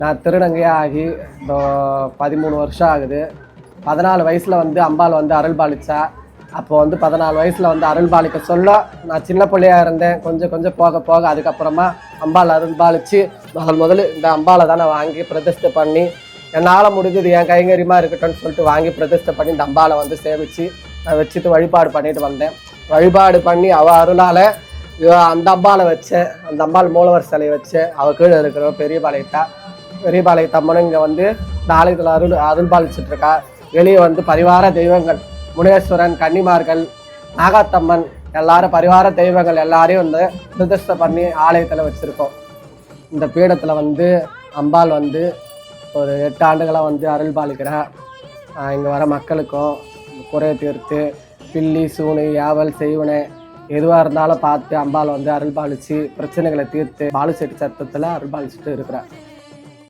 நான் திருநங்கையாக ஆகி இப்போ 13 வருஷம் ஆகுது. 14 வயசில் வந்து அம்பாள் வந்து அருள் பாலிச்சா. அப்போ வந்து 14 வயசில் வந்து அருள் பாலிக்க சொல்ல நான் சின்ன பிள்ளையாக இருந்தேன். கொஞ்சம் கொஞ்சம் போக போக அதுக்கப்புறமா அம்பாள் அருள் பாலித்து முதல்ல இந்த அம்பாளை தான் நான் வாங்கி பிரதிஷ்டை பண்ணி என்னால் முடிஞ்சது என் கைங்கரியமாக இருக்கட்டும்னு சொல்லிட்டு வாங்கி பிரதிஷ்டை பண்ணி இந்த அம்பாளை வந்து சேவித்து நான் வச்சுட்டு வழிபாடு பண்ணிட்டு வந்தேன். வழிபாடு பண்ணி அவள் அருளால் அந்த அம்பாளை வச்சேன். அந்த அம்பாள் மூலவர் சிலையை வச்சேன். அவள் கீழே இருக்கிற பெரியபாளையத்தம்மனும் இங்கே வந்து நாளையத்தில் அருள் பாலிச்சுட்ருக்கா. வெளியே வந்து பரிவார தெய்வங்கள் முனேஸ்வரன், கன்னிமார்கள், நாகாத்தம்மன் எல்லாரும் பரிவார தெய்வங்கள் எல்லாரையும் வந்து பிரதிஷ்டை பண்ணி ஆலயத்தில் வச்சுருக்கோம். இந்த பீடத்தில் வந்து அம்பாள் வந்து ஒரு 8 ஆண்டுகளாக வந்து அருள் பாலிக்கிறா. இங்கே வர மக்களுக்கும் குறைய தீர்த்து பில்லி சூனி யாவல் செய்வனை எதுவாக இருந்தாலும் பார்த்து அம்பாள் வந்து அருள் பாலித்து பிரச்சனைகளை தீர்த்து பாலுசெட்டி சத்தத்தில் அருள் பாலிச்சுட்டு இருக்கிறார்.